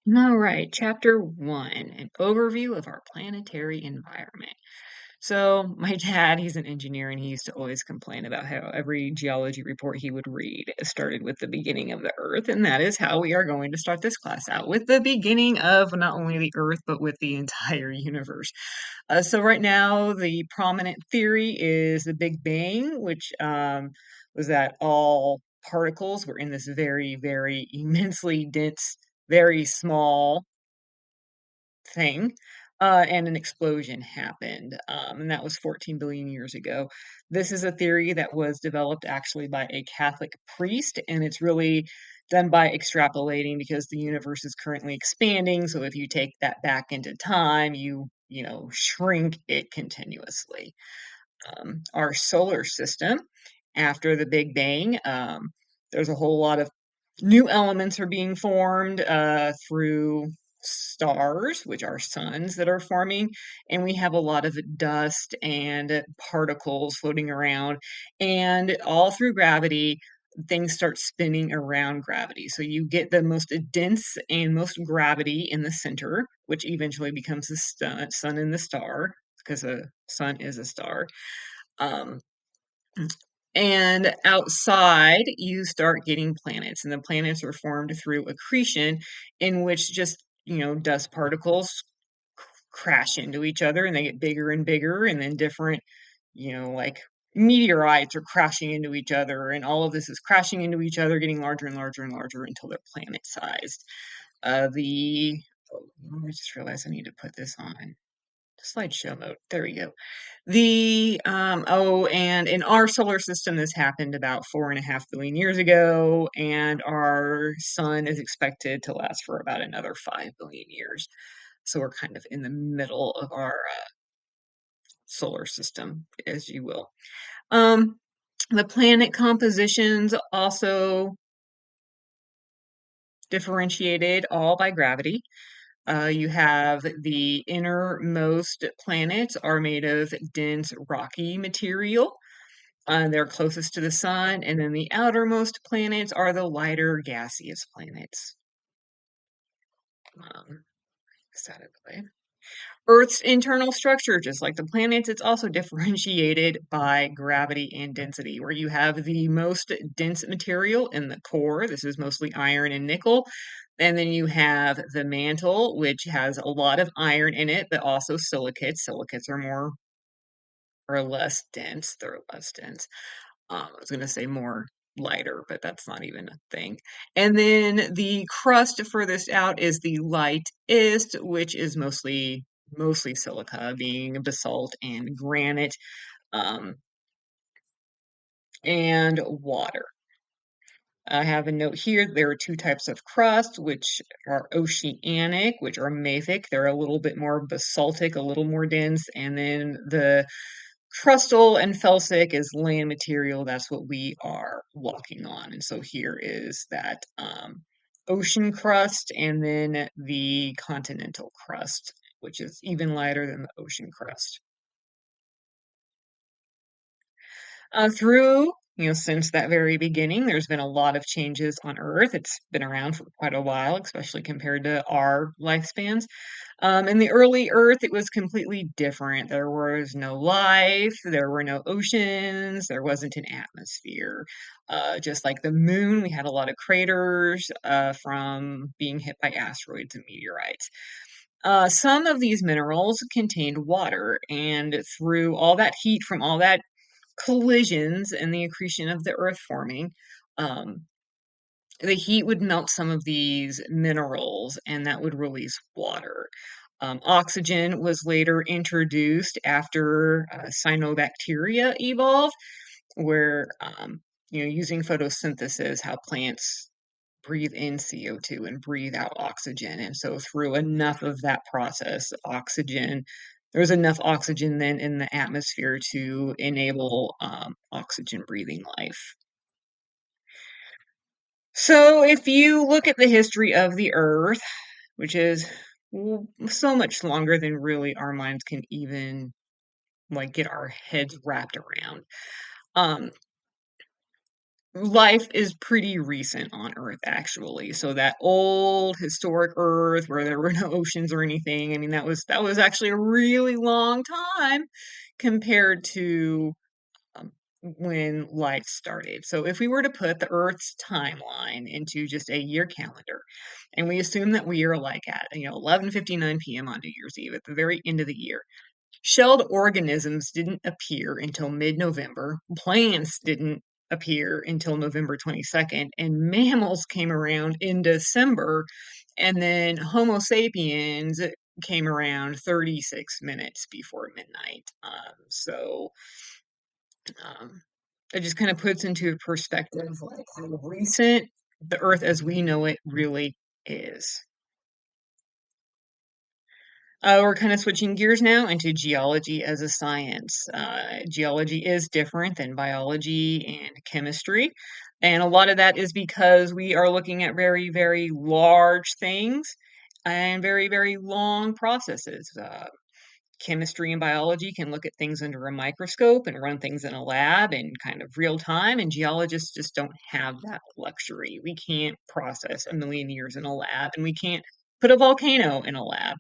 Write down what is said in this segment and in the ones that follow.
All right, chapter one, an overview of our planetary environment. So, my dad, he's an engineer, and he used to always complain about how every geology report he would read started with the beginning of the Earth. And that is how we are going to start this class out with the beginning of not only the Earth, but with the entire universe. So, right now, the prominent theory is the Big Bang, which was that all particles were in this very, very immensely dense, very small thing, and an explosion happened, and that was 14 billion years ago. This is a theory that was developed actually by a Catholic priest, and it's really done by extrapolating because the universe is currently expanding. So if you take that back into time, you shrink it continuously. Our solar system after the Big Bang. There's a whole lot of new elements are being formed through stars, which are suns that are forming, and we have a lot of dust and particles floating around, and all through gravity. Things start spinning around gravity. So you get the most dense and most gravity in the center, which eventually becomes the sun and the star, because a sun is a star. Um, and outside, you start getting planets, and the planets are formed through accretion, in which just dust particles crash into each other and they get bigger and bigger, and then like meteorites are crashing into each other, and all of this is crashing into each other, getting larger and larger and larger until they're planet sized. The oh, I just realized I need to put this on slideshow mode. There we go. And in our solar system, this happened about 4.5 billion years ago, and our sun is expected to last for about another 5 billion years. So we're kind of in the middle of our solar system, as you will. Um, the planet compositions also differentiated all by gravity. You have the innermost planets are made of dense rocky material. They're closest to the sun, and then the outermost planets are the lighter gaseous planets. Is that out of the way? Earth's internal structure, just like the planets, it's also differentiated by gravity and density, where you have the most dense material in the core. This is mostly iron and nickel. And then you have the mantle, which has a lot of iron in it, but also silicates. Silicates are more or less dense. They're less dense. I was gonna say more lighter, but that's not even a thing. And then the crust furthest out is the lightest, which is mostly silica, being basalt and granite, um, and water. I have a note here. There are two types of crust, which are oceanic, which are mafic. They're a little bit more basaltic, a little more dense, and then the crustal and felsic is land material. That's what we are walking on. And so here is that ocean crust, and then the continental crust, which is even lighter than the ocean crust. Since that very beginning, there's been a lot of changes on Earth. It's been around for quite a while, especially compared to our lifespans. In the early Earth, it was completely different. There was no life, there were no oceans, there wasn't an atmosphere. Just like the moon, we had a lot of craters from being hit by asteroids and meteorites. Some of these minerals contained water, and through all that heat from all that collisions and the accretion of the earth forming, um, the heat would melt some of these minerals, and that would release water. Oxygen was later introduced after cyanobacteria evolved, where using photosynthesis, how plants breathe in CO2 and breathe out oxygen. And so through enough of that process, there's enough oxygen then in the atmosphere to enable oxygen breathing life. So if you look at the history of the Earth, which is so much longer than really our minds can even like get our heads wrapped around. Um, life is pretty recent on Earth, actually. So that old historic Earth where there were no oceans or anything, I mean, that was actually a really long time compared to when life started. So if we were to put the Earth's timeline into just a year calendar, and we assume that we are like at 11:59 p.m. on New Year's Eve at the very end of the year, shelled organisms didn't appear until mid-November. Plants didn't appear until November 22nd, and mammals came around in December, and then Homo sapiens came around 36 minutes before midnight. Um, it just kind of puts into perspective like how recent the Earth as we know it really is. We're kind of switching gears now into geology as a science. Geology is different than biology and chemistry. And a lot of that is because we are looking at very, very large things and very, very long processes. Chemistry and biology can look at things under a microscope and run things in a lab in kind of real time, and geologists just don't have that luxury. We can't process a million years in a lab, and we can't put a volcano in a lab.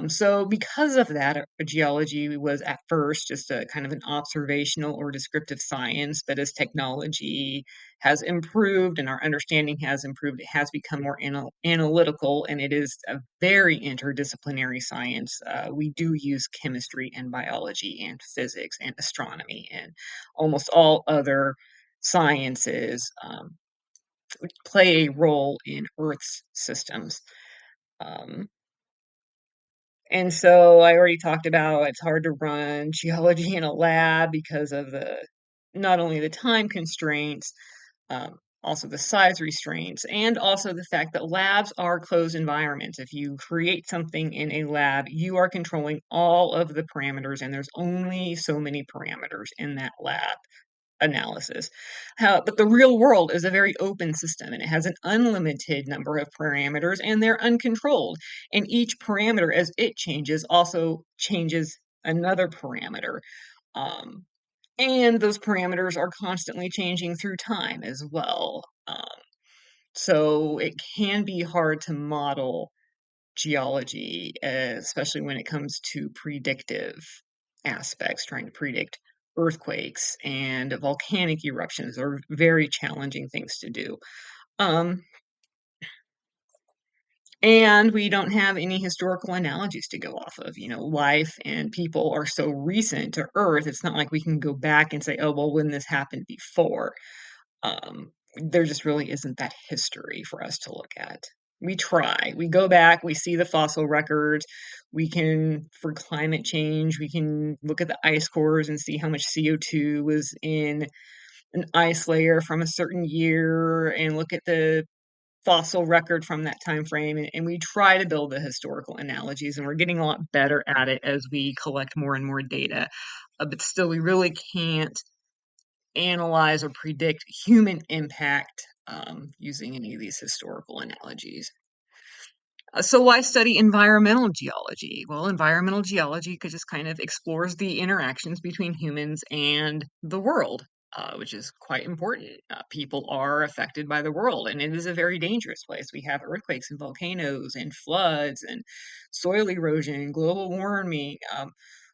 So because of that, geology was at first just a kind of an observational or descriptive science, but as technology has improved and our understanding has improved, it has become more analytical, and it is a very interdisciplinary science. We do use chemistry and biology and physics and astronomy and almost all other sciences play a role in Earth's systems. Um, and so I already talked about it's hard to run geology in a lab because of the not only the time constraints, also the size restraints, and also the fact that labs are closed environments. If you create something in a lab, you are controlling all of the parameters, and there's only so many parameters in that lab analysis. But the real world is a very open system and it has an unlimited number of parameters and they're uncontrolled. And each parameter, as it changes, also changes another parameter. Um, and those parameters are constantly changing through time as well. So it can be hard to model geology, especially when it comes to predictive aspects, trying to predict earthquakes and volcanic eruptions are very challenging things to do. Um, and we don't have any historical analogies to go off of. Life and people are so recent to Earth. It's not like we can go back and say, oh, well, when this happened before. There just really isn't that history for us to look at. We try. We go back, we see the fossil records. We can, for climate change, we can look at the ice cores and see how much CO2 was in an ice layer from a certain year and look at the fossil record from that time frame. And we try to build the historical analogies, and we're getting a lot better at it as we collect more and more data. But still, we really can't analyze or predict human impact using any of these historical analogies. So why study environmental geology? Well, environmental geology could just kind of explores the interactions between humans and the world, which is quite important. People are affected by the world, and it is a very dangerous place. We have earthquakes and volcanoes and floods and soil erosion, global warming.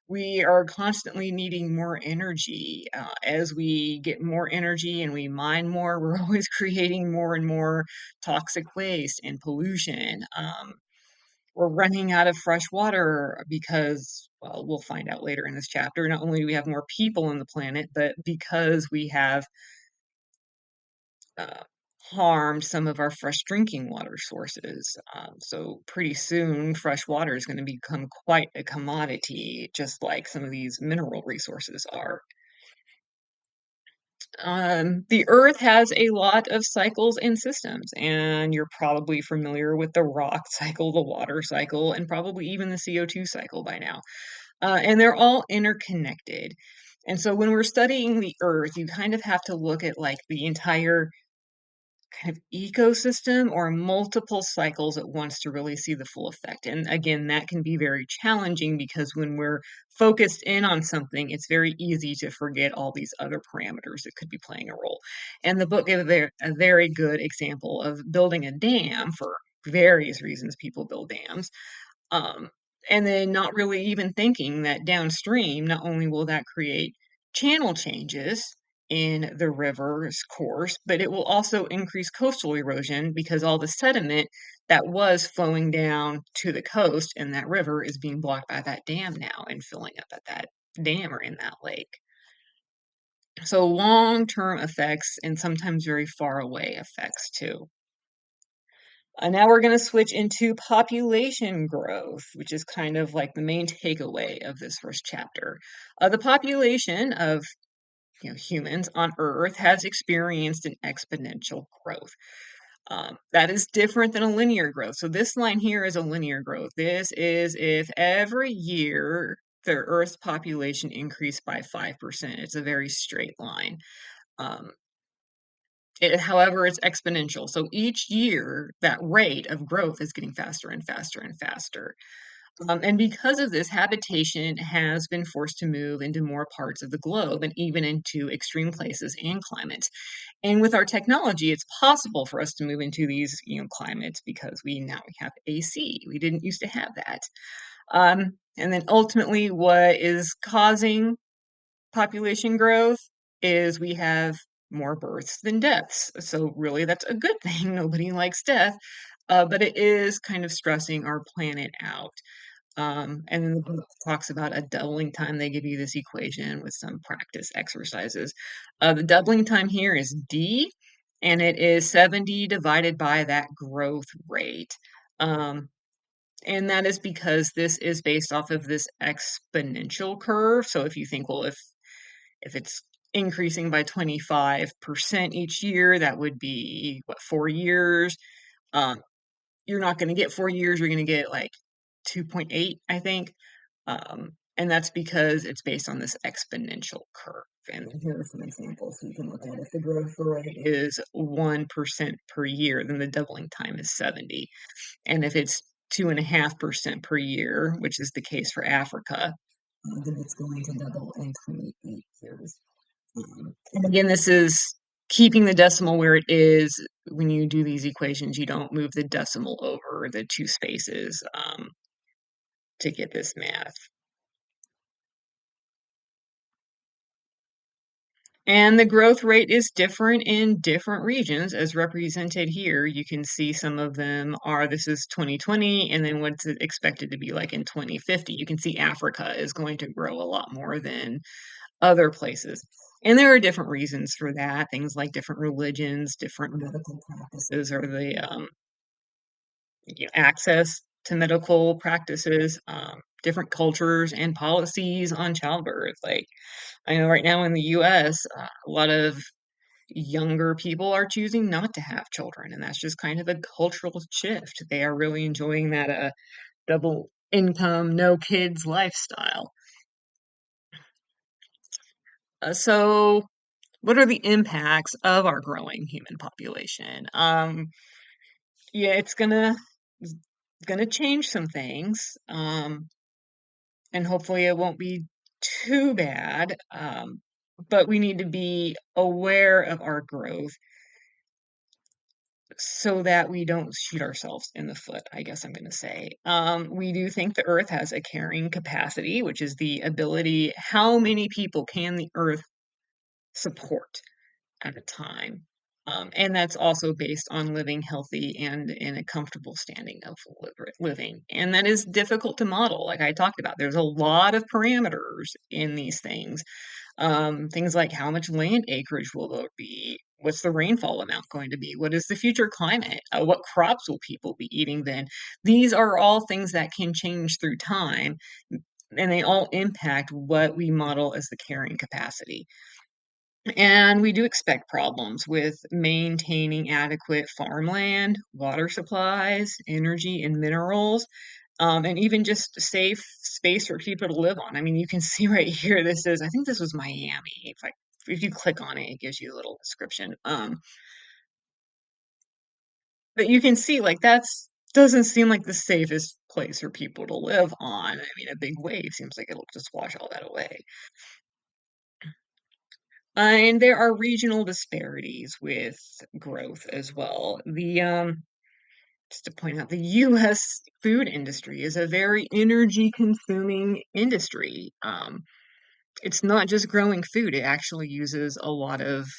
We are constantly needing more energy. As we get more energy and we mine more, we're always creating more and more toxic waste and pollution. We're running out of fresh water because, well, we'll find out later in this chapter, not only do we have more people on the planet, but because we have uh, harmed some of our fresh drinking water sources. So pretty soon, fresh water is going to become quite a commodity, just like some of these mineral resources are. The Earth has a lot of cycles and systems, and you're probably familiar with the rock cycle, the water cycle, and probably even the CO2 cycle by now. And they're all interconnected. And so when we're studying the Earth, you kind of have to look at like the entire kind of ecosystem or multiple cycles at once to really see the full effect. And again, that can be very challenging because when we're focused in on something, it's very easy to forget all these other parameters that could be playing a role. And the book gave a very good example of building a dam for various reasons people build dams. Um, and then not really even thinking that downstream, not only will that create channel changes in the river's course, but it will also increase coastal erosion because all the sediment that was flowing down to the coast in that river is being blocked by that dam now and filling up at that dam or in that lake. So long-term effects and sometimes very far away effects too. Now we're going to switch into population growth, which is kind of like the main takeaway of this first chapter. The population of humans on Earth has experienced an exponential growth. That is different than a linear growth. So this line here is a linear growth. This is if every year the Earth's population increased by 5%. It's a very straight line. Um, However, it's exponential. So each year, that rate of growth is getting faster and faster and faster. And because of this, habitation has been forced to move into more parts of the globe and even into extreme places and climates. And with our technology, it's possible for us to move into these, climates because we have AC. We didn't used to have that. And then ultimately, what is causing population growth is we have more births than deaths. So really, that's a good thing. Nobody likes death, but it is kind of stressing our planet out. And then the book talks about a doubling time. They give you this equation with some practice exercises. The doubling time here is D, and it is 70 divided by that growth rate. Um, and that is because this is based off of this exponential curve. So if you think, well, if it's increasing by 25% each year, that would be what, 4 years? Um, you're not going to get 4 years. You're going to get like 2.8, I think. And that's because it's based on this exponential curve. And here are some examples you can look at. If the growth rate is 1% per year, then the doubling time is 70. And if it's 2.5% per year, which is the case for Africa, then it's going to double in 28 years. And again, this is keeping the decimal where it is. When you do these equations, you don't move the decimal over the two spaces to get this math. And the growth rate is different in different regions as represented here. You can see some of them are, this is 2020, and then what's it expected to be like in 2050. You can see Africa is going to grow a lot more than other places. And there are different reasons for that, things like different religions, different medical practices, or the access to medical practices, different cultures and policies on childbirth. Like I know right now in the US, a lot of younger people are choosing not to have children, and that's just kind of a cultural shift. They are really enjoying that double income, no kids lifestyle. So what are the impacts of our growing human population? Yeah, it's gonna change some things, and hopefully it won't be too bad. But we need to be aware of our growth so that we don't shoot ourselves in the foot, I guess I'm gonna say. We do think the Earth has a carrying capacity, which is the ability, how many people can the Earth support at a time. And that's also based on living healthy and in a comfortable standing of living. And that is difficult to model, like I talked about. There's a lot of parameters in these things. Things like how much land acreage will there be? What's the rainfall amount going to be? What is the future climate? What crops will people be eating then? These are all things that can change through time, and they all impact what we model as the carrying capacity. And we do expect problems with maintaining adequate farmland, water supplies, energy, and minerals, and even just safe space for people to live on. I mean, you can see right here, I think this was Miami. If you click on it, it gives you a little description. But you can see, like, that's doesn't seem like the safest place for people to live on. I mean, a big wave seems like it'll just wash all that away. And there are regional disparities with growth as well. Just to point out, the US food industry is a very energy consuming industry. It's not just growing food, it actually uses a lot of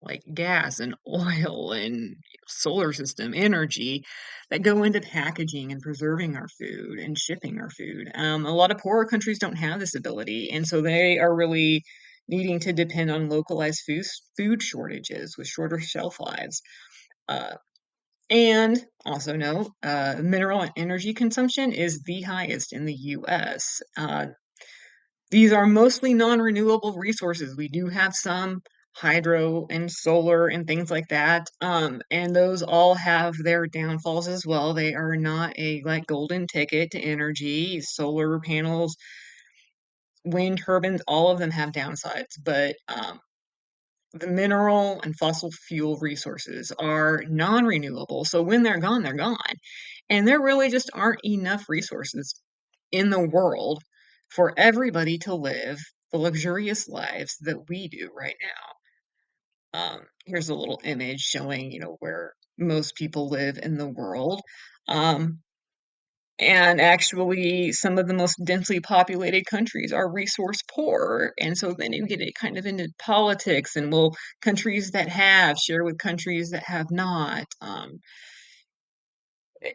like gas and oil and solar system energy that go into packaging and preserving our food and shipping our food. A lot of poorer countries don't have this ability, and so they are really needing to depend on localized food shortages with shorter shelf lives. Uh, and also note, mineral and energy consumption is the highest in the US. These are mostly non-renewable resources. We do have some hydro and solar and things like that, and those all have their downfalls as well. They are not a like golden ticket to energy. Solar panels, wind turbines, all of them have downsides, but the mineral and fossil fuel resources are non-renewable. So when they're gone. And there really just aren't enough resources in the world for everybody to live the luxurious lives that we do right now. Here's a little image showing, where most people live in the world. Um, and actually, some of the most densely populated countries are resource poor. And so then you get it kind of into politics and will countries that have share with countries that have not.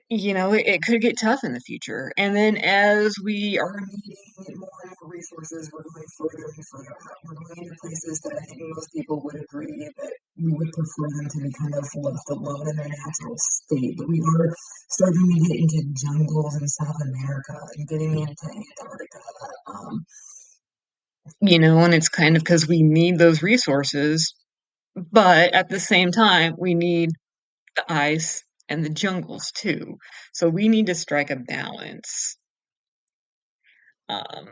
It could get tough in the future. And then as we are needing more and more resources, we're going further and further out. We're going into places that I think most people would agree that we would prefer them to be kind of left alone in their natural state. But we are starting to get into jungles in South America and getting into Antarctica. And it's kind of because we need those resources, but at the same time, we need the ice and the jungles too. So we need to strike a balance. Um,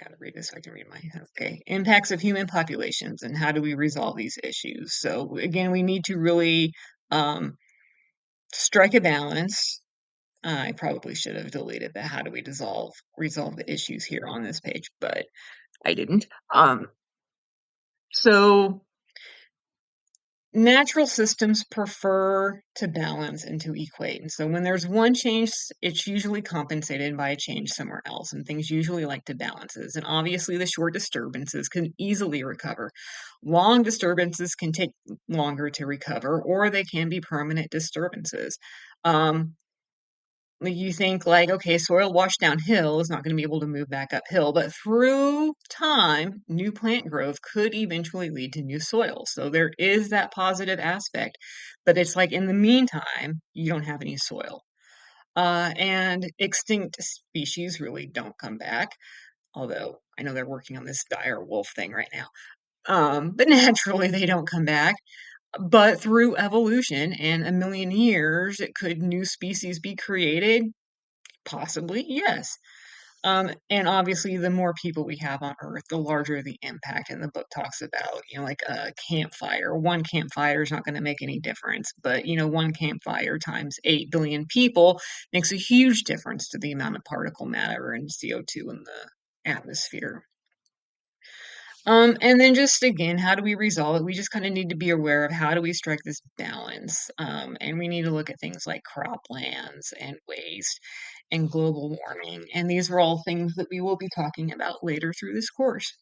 Gotta read this so I can read my okay. Impacts of human populations and how do we resolve these issues? So again, we need to really strike a balance. I probably should have deleted the how do we resolve the issues here on this page, but I didn't. So natural systems prefer to balance and to equate. And so when there's one change, it's usually compensated by a change somewhere else. And things usually like to balances. And obviously, the short disturbances can easily recover. Long disturbances can take longer to recover, or they can be permanent disturbances. Um, you think like, okay, soil washed downhill is not going to be able to move back uphill, but through time, new plant growth could eventually lead to new soil. So there is that positive aspect, but it's like in the meantime, you don't have any soil. And extinct species really don't come back, although I know they're working on this dire wolf thing right now. But naturally, they don't come back. But through evolution and a million years, could new species be created? Possibly, yes. And obviously, the more people we have on Earth, the larger the impact. And the book talks about, like a campfire. One campfire is not going to make any difference, but one campfire times 8 billion people makes a huge difference to the amount of particle matter and CO2 in the atmosphere. And then just again, how do we resolve it? We just kind of need to be aware of how do we strike this balance. And we need to look at things like croplands and waste and global warming. And these are all things that we will be talking about later through this course.